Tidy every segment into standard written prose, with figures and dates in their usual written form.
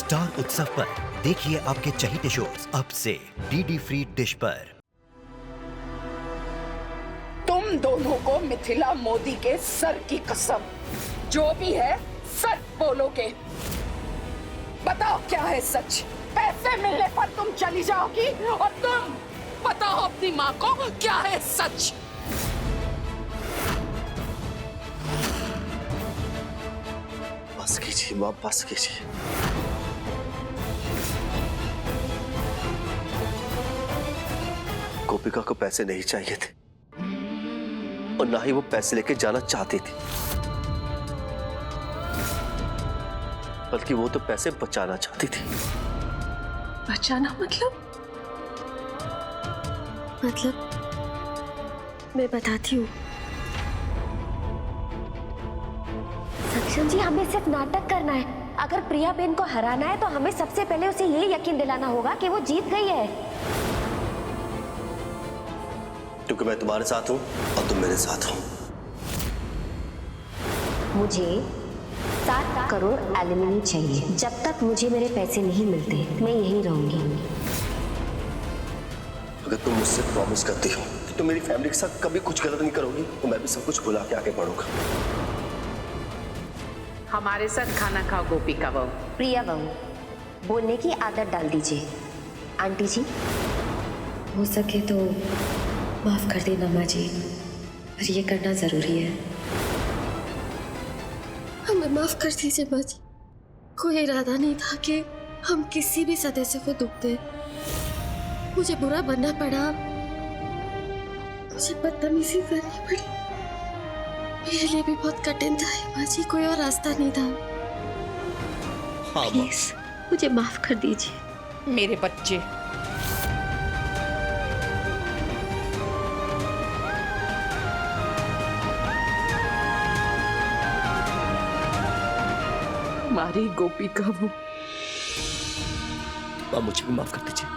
Star उत्सव पर देखिए आपके चहीते शोज अब से डीडी फ्री डिश पर। तुम दोनों को मिथिला मोदी के सर की कसम, जो भी है सच बोलोगे। बताओ क्या है सच? पैसे मिलने पर तुम चली जाओगी और तुम बताओ अपनी माँ को क्या है सच? बस कीजिए माँ, बस कीजिए। गोपिका को पैसे नहीं चाहिए थे और ना ही वो पैसे लेके जाना चाहती थी, बल्कि वो तो पैसे बचाना चाहती थी। बचाना मतलब मैं बताती हूँ। सक्षम जी, हमें सिर्फ नाटक करना है। अगर प्रिया बेन को हराना है तो हमें सबसे पहले उसे ये यकीन दिलाना होगा कि वो जीत गई है। क्योंकि मैं तुम्हारे साथ हूं और तुम मेरे साथ हो। मुझे 7 करोड़ एलिमनी चाहिए। जब तक मुझे मेरे पैसे नहीं मिलते मैं यहीं रहूंगी। अगर तुम मुझसे प्रॉमिस करती हो कि तुम मेरी फैमिली के साथ कभी कुछ गलत नहीं करोगी तो मैं भी सब कुछ भुला के आगे बढ़ूंगा। हमारे साथ खाना खाओ गोपिका बहू। प्रिया बहू, बोलने की आदत डाल दीजिए। आंटी जी, हो सके तो माफ कर देना माँ जी, पर ये करना जरूरी है। हमें माफ कर दीजिए माँ जी। कोई इरादा नहीं था कि हम किसी भी सदस्य को दुख दें। मुझे बुरा बनना पड़ा, मुझे बदतमीजी करनी पड़ी। मेरे लिए भी बहुत कठिन था माँ जी, कोई और रास्ता नहीं था। प्लीज मुझे माफ कर दीजिए। मेरे बच्चे, हमारी गोपिका वो। माँ मुझे भी माफ कर दीजिए।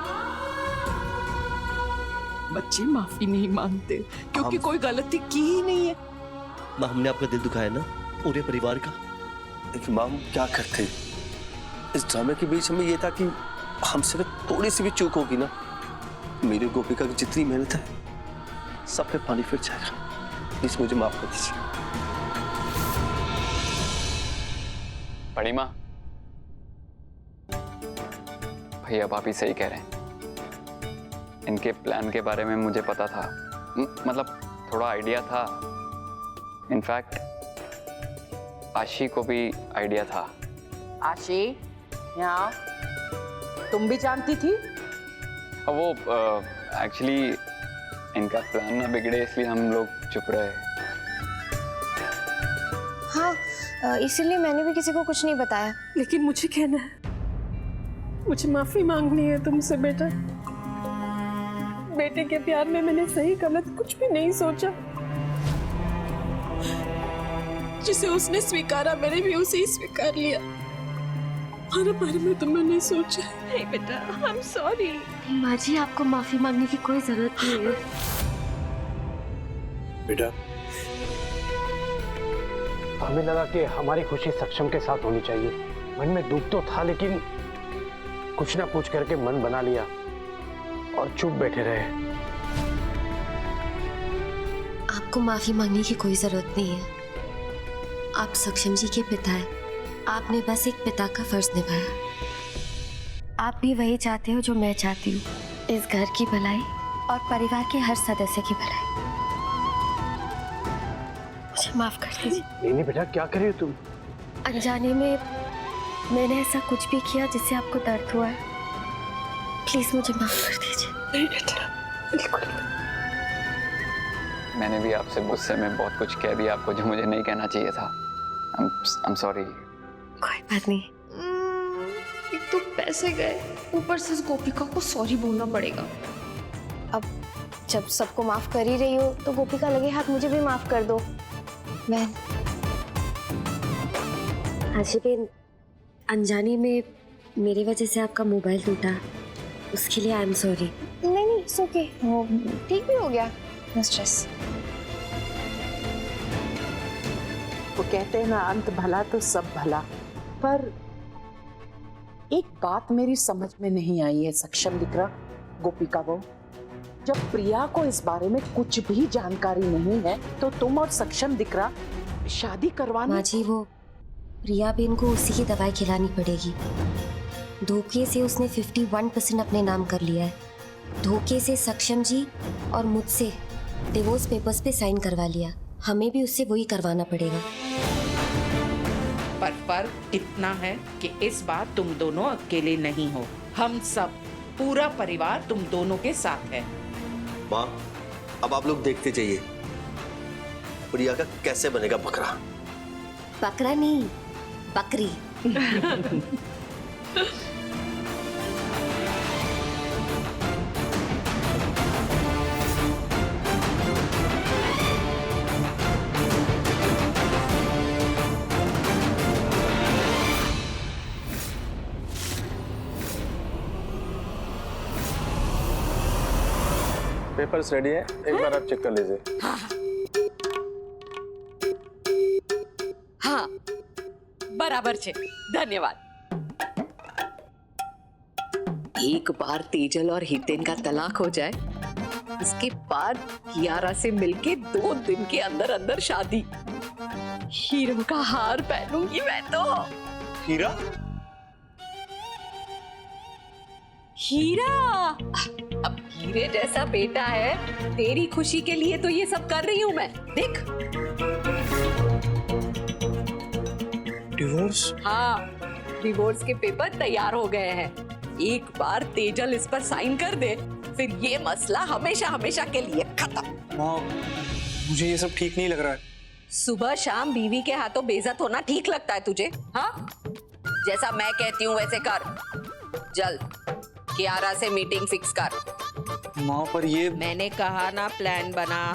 बच्चे माफी नहीं मांगते क्योंकि कोई गलती की ही नहीं है। माँ, हमने आपका दिल दुखाया ना, पूरे परिवार का। लेकिन माँ, हम क्या करते? इस ड्रामे के बीच हमें ये था कि हमसे अगर थोड़ी सी भी चूक होगी ना, मेरी गोपिका की जितनी मेहनत है सब पे पानी फिर जाएगा। प्लीज मुझे माफ कर दीजिए। बड़ी माँ, भैया भाभी सही कह रहे हैं। इनके प्लान के बारे में मुझे पता था, मतलब थोड़ा आइडिया था। इनफैक्ट आशी को भी आइडिया था। आशी, यहाँ तुम भी जानती थी? वो एक्चुअली इनका प्लान ना बिगड़े इसलिए हम लोग चुप रहे। हाँ, इसीलिए मैंने भी किसी को कुछ नहीं बताया। लेकिन मुझे कहना है, मुझे माफी मांगनी है तुमसे बेटा। बेटे के प्यार में मैंने सही गलत कुछ भी नहीं सोचा। जिसे उसने स्वीकारा मैंने भी उसे ही स्वीकार लिया। हमारे बारे में तो मैंने सोचा नहीं बेटा। आई एम सॉरी। माँ जी, आपको माफी मांगने की कोई जरूरत नहीं है। बेटा, हमें लगा कि हमारी खुशी सक्षम के साथ होनी चाहिए। मन में दुख तो था, लेकिन कुछ ना कुछ करके मन बना लिया और चुप बैठे रहे। आपको माफी मांगने की कोई जरूरत नहीं है। आप सक्षम जी के पिता हैं। आपने बस एक पिता का फर्ज निभाया। आप भी वही चाहते हो जो मैं चाहती हूँ, इस घर की भलाई और परिवार के हर सदस्य की भलाई। मुझे माफ कर दीजिए। नहीं बेटा, क्या कर रही हो तुम? अनजाने में मैंने ऐसा कुछ भी किया जिससे आपको दर्द हुआ है। प्लीज मुझे माफ कर दीजिए। नहीं बेटा, बिल्कुल। मैंने भी आपसे गुस्से में बहुत कुछ कह दिया आपको जो मुझे नहीं कहना चाहिए था। I'm sorry। कोई बात नहीं। एक तो पैसे गए, ऊपर से इस गोपिका को सॉरी बोलना पड़ेगा। अब जब सबको माफ कर ही रही हो तो गोपिका लगे हाथ मुझे भी माफ कर दो। मैं आशी बेन, अनजाने में मेरी वजह से आपका मोबाइल टूटा, उसके लिए आई एम सॉरी। नहीं, इट्स ओके, वो ठीक भी हो गया। No stress. वो कहते हैं ना, अंत भला तो सब भला। पर एक बात मेरी समझ में नहीं आई है सक्षम दिक्रा, गोपिका बहू। जब प्रिया को इस बारे में कुछ भी जानकारी नहीं है तो तुम और सक्षम दिक्रा शादी करवाने। माँ जी, वो प्रिया बेन को उसी की दवाई खिलानी पड़ेगी। धोखे से उसने 51% अपने नाम कर लिया है। धोखे से सक्षम जी और मुझसे डिवोर्स पेपर्स पे साइन करवा लिया। हमें भी उससे वही करवाना पड़ेगा। पर फर्क इतना है कि इस बार तुम दोनों अकेले नहीं हो। हम सब, पूरा परिवार तुम दोनों के साथ है। माँ, अब आप लोग देखते जाइए प्रिया का कैसे बनेगा बकरा। बकरा नहीं, बकरी। पेपर्स रेडी है, एक बार आप चेक कर लीजिए। हाँ, बराबर छे, धन्यवाद। एक बार तेजल और हितेन का तलाक हो जाए, उसके बाद कियारा से मिलके 2 दिन के अंदर अंदर शादी। हीरो का हार पहनूंगी मैं तो। हीरा? हीरा, अब हीरे जैसा बेटा है, तेरी खुशी के लिए तो ये सब कर रही हूँ मैं। देख। डिवोर्स? हाँ, डिवोर्स के पेपर तैयार हो गए हैं। एक बार तेजल इस पर साइन कर दे, फिर ये मसला हमेशा हमेशा के लिए खत्म। माँ, मुझे ये सब ठीक नहीं लग रहा है। सुबह शाम बीवी के हाथों बेइज्जत होना ठीक लगता है तुझे? हाँ, जैसा मैं कहती हूँ वैसे कर। जल्द कियारा से मीटिंग फिक्स कर। माँ, पर ये मैंने कहा ना, प्लान बना।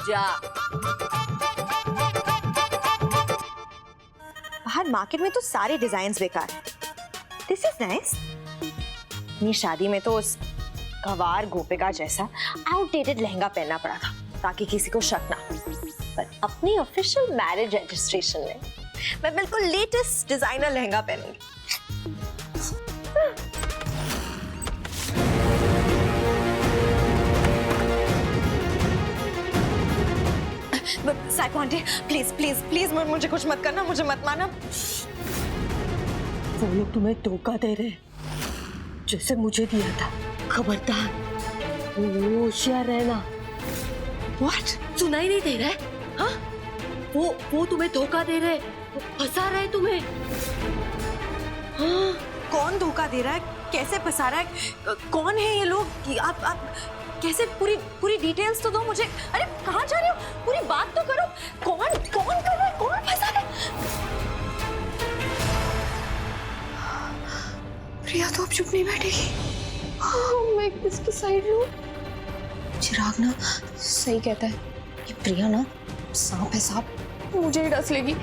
जा। बाहर मार्केट में तो सारे डिजाइन बेकार हैं। This is nice. अपनी शादी में तो उस गवार गोपिका जैसा आउटडेटेड लहंगा पहनना पड़ा था ताकि किसी को शक ना हो। पर अपनी ऑफिशियल मैरिज रजिस्ट्रेशन में मैं बिल्कुल लेटेस्ट डिजाइनर लहंगा पहनूंगी। Psycho aunty, please please please मुझे कुछ मत करना, मुझे मत मारना। वो लोग तुम्हें धोखा दे रहे हैं जैसे मुझे दिया था। खबरदार, होशियार रहना। व्हाट? सुनाई नहीं दे रहा है? हाँ, वो तुम्हें धोखा दे रहे, फंसा रहे तुम्हें। हाँ, कौन धोखा दे रहा है, कैसे फंसा रहा है, कौन है ये लोग? आप कैसे? पूरी डिटेल्स तो दो मुझे। अरे कहाँ जा रहे हो? पूरी बात तो करो। कौन कर रहा है, कौन फंसा रहा है? प्रिया तो अब चुप नहीं बैठेगी। हाँ, मैं किसकी साइड लूं? चिराग ना सही कहता है, ये प्रिया ना सांप है, सांप, मुझे ही डस लेगी।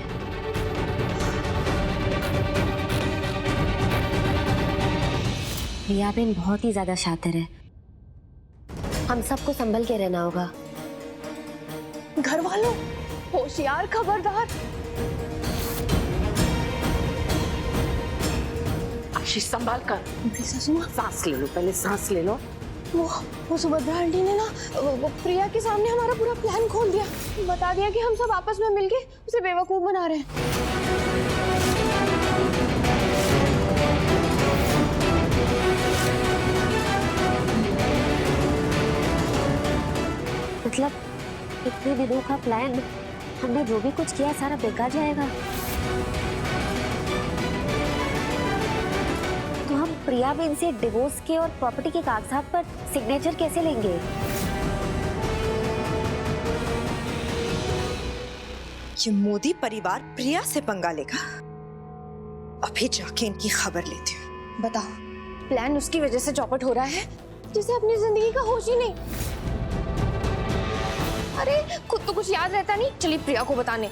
प्रिया बेन बहुत ही ज्यादा शातिर है। हम सबको संभल के रहना होगा। घर वालों, होशियार, खबरदार। आशीष, संभाल कर। सासू माँ, सांस ले लो, पहले सांस ले लो। वो सुभद्रा आंटी ने ना वो प्रिया के सामने हमारा पूरा प्लान खोल दिया। बता दिया कि हम सब आपस में मिलके उसे बेवकूफ बना रहे हैं। मतलब इतने दिनों का प्लान, हमने जो भी कुछ किया सारा बेकार जाएगा। तो हम प्रिया बेन से डिवोर्स के और प्रॉपर्टी के कागजात पर सिग्नेचर कैसे लेंगे? ये मोदी परिवार प्रिया से पंगा लेगा। अभी जाके इनकी खबर लेती हूँ। बताओ, प्लान उसकी वजह से चौपट हो रहा है जिसे अपनी जिंदगी का होश ही नहीं। अरे खुद तो कुछ याद रहता नहीं, चलिए प्रिया को बताने।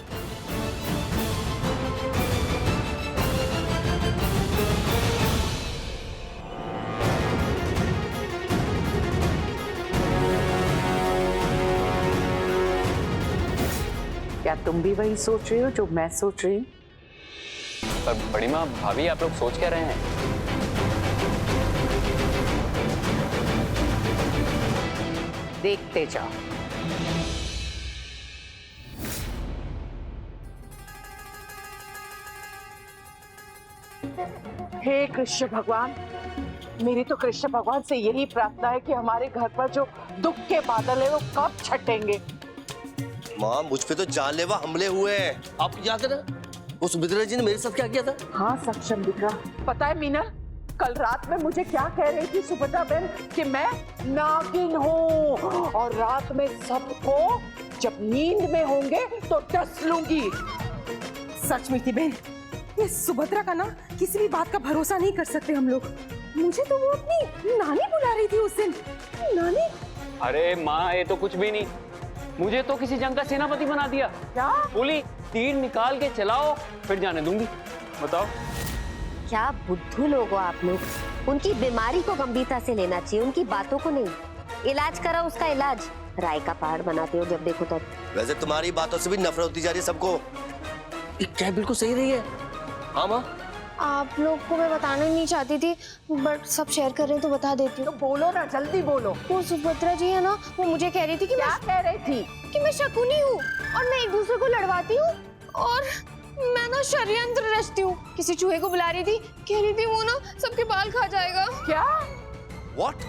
क्या तुम भी वही सोच रही हो जो मैं सोच रही हूँ? पर बड़ी माँ, भाभी, आप लोग सोच क्या रहे हैं? देखते जाओ। हे कृष्ण भगवान, मेरी तो कृष्ण भगवान से यही प्रार्थना है कि हमारे घर पर जो दुख के बादल है वो कब छटेंगे। माँ, मुझ पे तो जानलेवा हमले हुए हैं। आप याद है ना वो सुभद्रा जी ने मेरे साथ क्या किया था? हाँ सक्षम दिखा। पता है मीना, कल रात में मुझे क्या कह रही थी सुभद्रा बहन कि मैं नागिन हूँ और रात में सबको जब नींद में होंगे तो डस लूंगी। सच मीठी बहन, ये सुभद्रा का ना किसी भी बात का भरोसा नहीं कर सकते हम लोग। मुझे तो वो अपनी नानी बुला रही थी उस दिन। नानी? अरे माँ, ये तो कुछ भी नहीं। मुझे तो किसी जंग का सेनापति बना दिया। क्या? बोली तीर निकाल के चलाओ फिर जाने दूंगी। बताओ। क्या बुद्धू लोग हो आप लोग। उनकी बीमारी को गंभीरता से लेना चाहिए, उनकी बातों को नहीं। इलाज करो उसका इलाज, राय का पहाड़ बनाते हो जब देखो तब। वैसे तुम्हारी बातों से भी नफरत होती जा रही है सबको। ये क्या बिल्कुल सही रही है? हाँ माँ, आप लोग को मैं बताना ही नहीं चाहती थी, बट सब शेयर कर रहे हैं तो बता देती हूँ। तो बोलो ना, जल्दी बोलो। वो सुभद्रा जी है ना, वो मुझे कह रही थी कि क्या कह रही थी? कि मैं शकुनी हूँ और मैं एक दूसरे को लड़वाती हूँ और मैं ना षड्यंत्र रचती हूँ। किसी चूहे को बुला रही थी, कह रही थी वो ना सबके बाल खा जाएगा। क्या? What?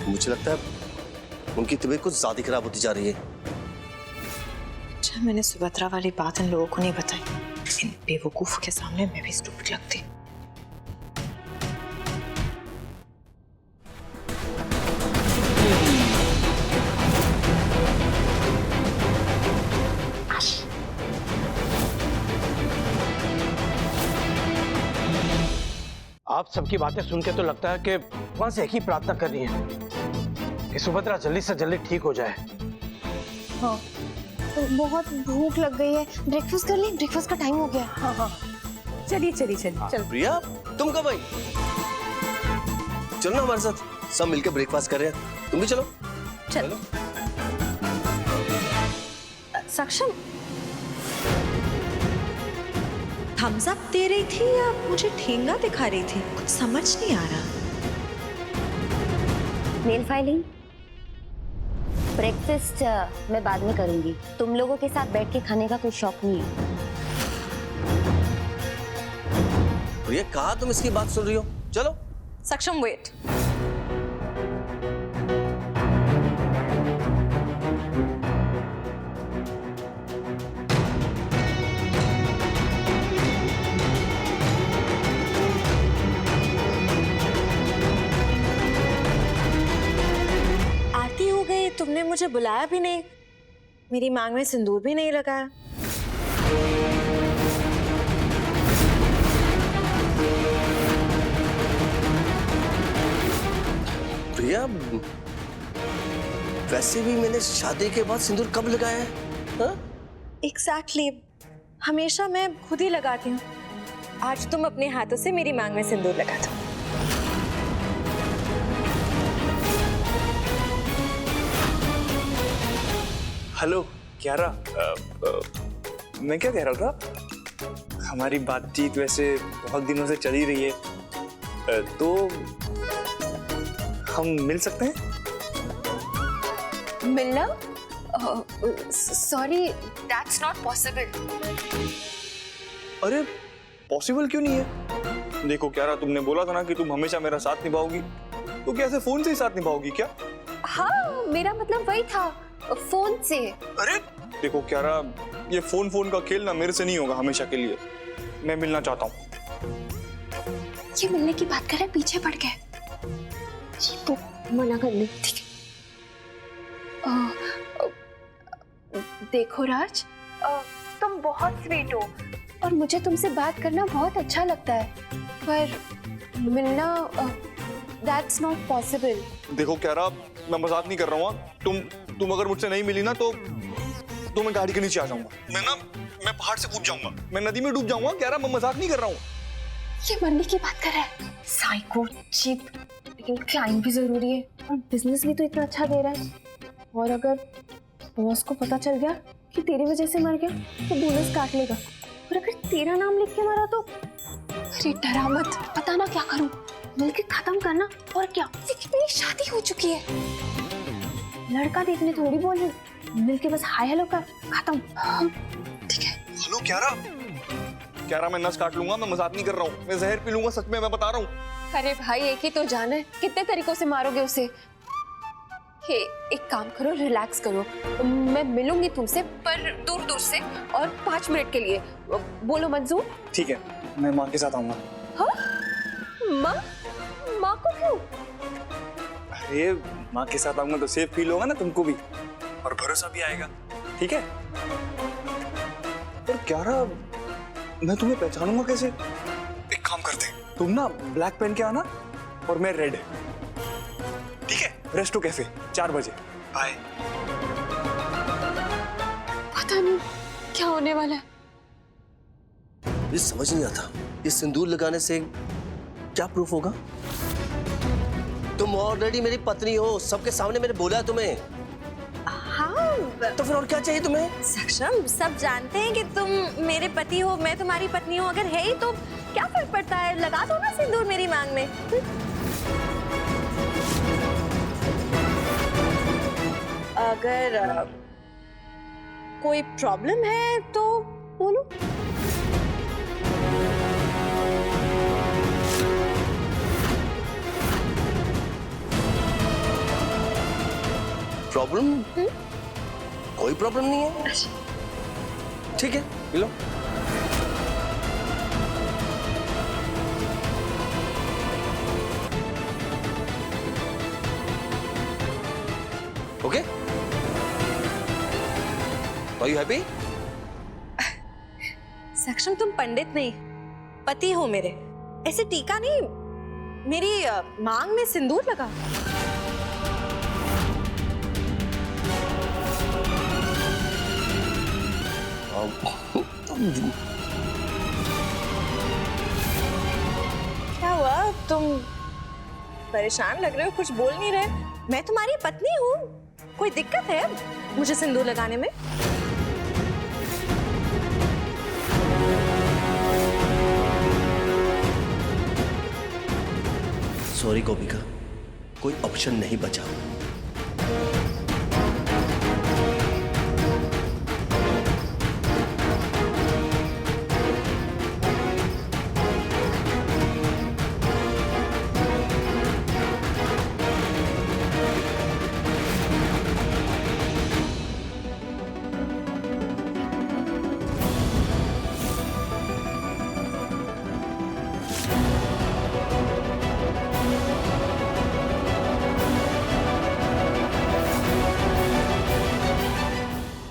मुझे लगता है उनकी तबीयत कुछ ज्यादा खराब होती जा रही है। अच्छा, मैंने सुभद्रा वाली बात इन लोगों को नहीं बताई। इन बेवकूफ के सामने मैं भी स्टूपिड लगती। आप सबकी बातें सुन के तो लगता है कि वहां से एक ही प्रार्थना कर रही है कि सुभद्रा जल्दी से जल्दी ठीक हो जाए। हाँ, तो बहुत भूख लग गई है, ब्रेकफास्ट कर लें, ब्रेकफास्ट का टाइम हो गया। हाँ हाँ, चलिए चलिए चलिए चल। प्रिया, तुम कब आई? चलो ना हमारे साथ, सब मिलकर ब्रेकफास्ट कर रहे हैं। तुम भी चलो। चलो। सक्षम, थम्स अप दे रही थी या मुझे ठेंगा दिखा रही थी? कुछ समझ नहीं आ रहा। नेल फाइलिंग ब्रेकफास्ट मैं बाद में करूंगी। तुम लोगों के साथ बैठ के खाने का कोई शौक नहीं है। प्रिया, कहाँ तुम इसकी बात सुन रही हो? चलो। सक्षम, वेट। आरती हो गई, तुमने मुझे बुलाया भी नहीं, मेरी मांग में सिंदूर भी नहीं लगाया। प्रिया, वैसे भी मैंने शादी के बाद सिंदूर कब लगाया है? हाँ? Exactly. हमेशा मैं खुद ही लगाती हूँ। आज तुम अपने हाथों से मेरी मांग में सिंदूर लगा दो। हेलो क्यारा, मैं क्या कह रहा था, हमारी बातचीत वैसे बहुत दिनों से चली रही है, तो हम मिल सकते हैं? मिलना? Sorry, that's not possible. अरे पॉसिबल क्यों नहीं है? देखो क्यारा, तुमने बोला था ना कि तुम हमेशा मेरा साथ निभाओगी, तो क्या ऐसे फोन से ही साथ निभाओगी क्या? हाँ, मेरा मतलब वही था, फोन से। अरे देखो क्यारा, ये फोन का खेल ना मेरे से नहीं होगा हमेशा के लिए। मैं मिलना चाहता हूँ। ये मिलने की बात कर रहे, पीछे पड़ गए। तो मना कर ले, ठीक है। देखो राज, तुम बहुत स्वीट हो और मुझे तुमसे बात करना बहुत अच्छा लगता है, पर मिलना दैट्स नॉट पॉसिबल। देखो क्यारा, मैं मजाक नहीं कर रहा हूँ। तुम अगर मुझसे नहीं मिली ना तो मैं गाड़ी के नीचे आ जाऊंगा। मैं पहाड़ से कूद जाऊंगा, मैं नदी में डूब जाऊंगा। क्यारा, मैं मजाक नहीं कर रहा हूँ। ये मरने की बात कर रहा है, साइको चीप। लेकिन क्लाइंट भी जरूरी है और बिजनेस भी तो इतना अच्छा दे रहा है। और अगर बॉस को पता चल गया कि तेरी वजह से मर गया तो बोनस काट लेगा। और अगर तेरा नाम लिख के मरा तो? अरे डरा मत, पता ना क्या करूं, मिलके खत्म करना और क्या। लेकिन मेरी शादी हो चुकी है, लड़का देखने थोड़ी बोल रही, मिलके बस हाय हेलो कर, खत्म। ठीक है। हेलो क्यारा, मैं नस काट लूंगा, मैं मजाक नहीं कर रहा हूँ, मैं जहर पी लूंगा, सच में मैं बता रहा हूँ। अरे भाई एक ही तो जान है, कितने तरीकों से मारोगे उसे। हे, एक काम करो, रिलैक्स करो, मैं मिलूंगी तुमसे पर दूर दूर से और 5 मिनट के लिए। बोलो मंजूर? ठीक है, मैं माँ के साथ आऊंगा। हाँ? माँ को क्यों? अरे माँ के साथ आऊंगा तो सेफ फील होगा ना तुमको भी, और भरोसा भी आएगा, ठीक है? और क्यारा, मैं तुम्हें पहचानूंगा कैसे? एक काम करते हैं, तुम ना ब्लैक पहन के आना और मैं रेड, ठीक है? रेस्टो कैफे 4 बजे, बाय। पता नहीं क्या होने वाला है। ये समझ नहीं आता, ये सिंदूर लगाने से क्या प्रूफ होगा? तुम ऑलरेडी मेरी पत्नी हो, सबके सामने मैंने बोला तुम्हें। हाँ, तो फिर और क्या चाहिए तुम्हें? सक्षम, सब जानते हैं कि तुम मेरे पति हो, मैं तुम्हारी पत्नी हूँ। अगर है ही तो क्या फर्क पड़ता है, लगा दो ना सिंदूर मेरी मांग में। अगर कोई प्रॉब्लम है तो बोलो। प्रॉब्लम? कोई प्रॉब्लम नहीं है, ठीक है, लो। Okay, are you happy? Saksham, तुम पंडित नहीं, पति हो मेरे। ऐसे टीका नहीं, मेरी मांग में सिंदूर लगा। क्या हुआ, तुम परेशान लग रहे हो, कुछ बोल नहीं रहे? मैं तुम्हारी पत्नी हूँ, कोई दिक्कत है मुझे सिंदूर लगाने में? सॉरी गोपिका, कोई ऑप्शन नहीं बचा।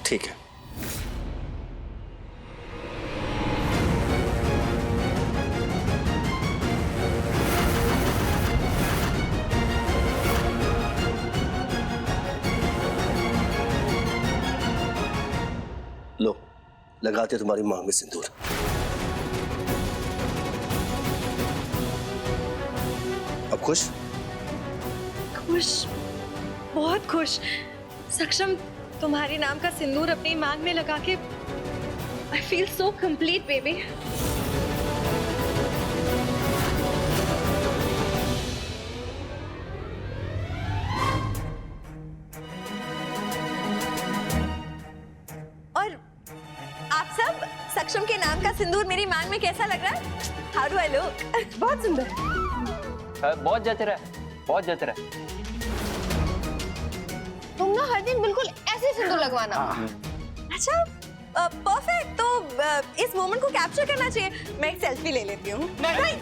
ठीक है, लो, लगाते तुम्हारी मांग में सिंदूर। अब खुश? खुश, बहुत खुश। सक्षम, तुम्हारे नाम का सिंदूर अपनी मांग में लगा के I feel so complete, baby. और आप सब, सक्षम के नाम का सिंदूर मेरी मांग में कैसा लग रहा है? How do I look? बहुत सुंदर। बहुत जच रहा है, बहुत जच रहा है। तुम ना हर दिन बिल्कुल ऐसे सिंदूर लगवाना। अच्छा, परफेक्ट। तो इस मोमेंट को कैप्चर करना चाहिए। मैं एक सेल्फी ले लेती हूँ। नहीं।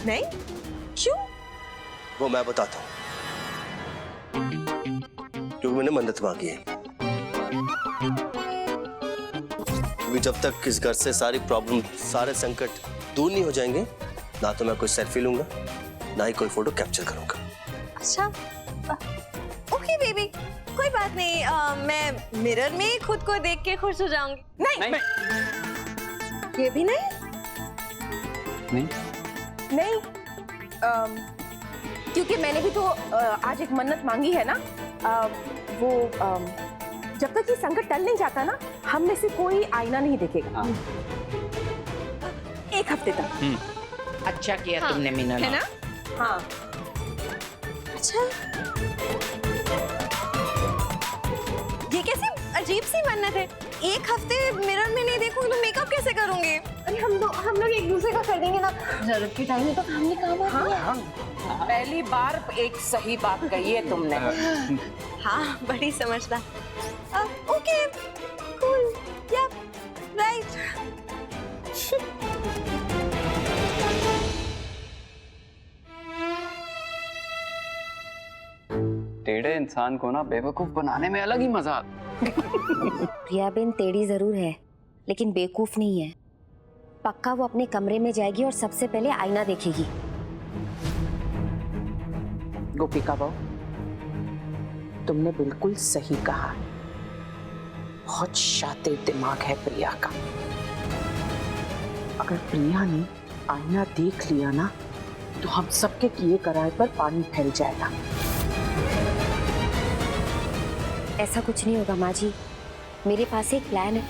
नहीं? क्यों? वो मैं बताता हूँ, क्योंकि मैंने मन्नत मांगी है। क्योंकि जब तक इस घर से सारी प्रॉब्लम, सारे संकट दूर नहीं हो जाएंगे, ना तो मैं कोई सेल्फी लूंगा, ना ही कोई फोटो कैप्चर करूंगा। अच्छा, ओके बेबी, कोई बात नहीं। मैं मिरर में खुद को देख के खुश हो जाऊंगी। नहीं, ये भी नहीं। नहीं, क्योंकि मैंने भी तो आज एक मन्नत मांगी है ना। जब तक ये संकट टल नहीं जाता ना, हम में से कोई आईना नहीं देखेगा। एक हफ्ते तक। अच्छा किया तुमने मीनल, है ना? हाँ। अच्छा, ये कैसी अजीब सी मन्नत है? एक हफ्ते मिरर में नहीं देखूंगी तो मेकअप कैसे करूंगी? अरे हम लोग एक दूसरे का कर देंगे ना, जरूरत के टाइम में तो हमने काम आती है। पहली बार एक सही बात कही है तुमने। हाँ, बड़ी समझदार। ओके, कूल, या राइट। टेढ़े इंसान को ना बेवकूफ बनाने में अलग ही मजा आता। प्रिया बेन टेढ़ी जरूर है, लेकिन बेवकूफ नहीं है। पक्का वो अपने कमरे में जाएगी और सबसे पहले आईना देखेगी। गोपिका बहू, तुमने बिल्कुल सही कहा। बहुत शातिर दिमाग है प्रिया का। अगर प्रिया ने आईना देख लिया ना, तो हम सबके किए कराए पर पानी फैल जाएगा। ऐसा कुछ नहीं होगा माँ जी, मेरे पास एक प्लान है।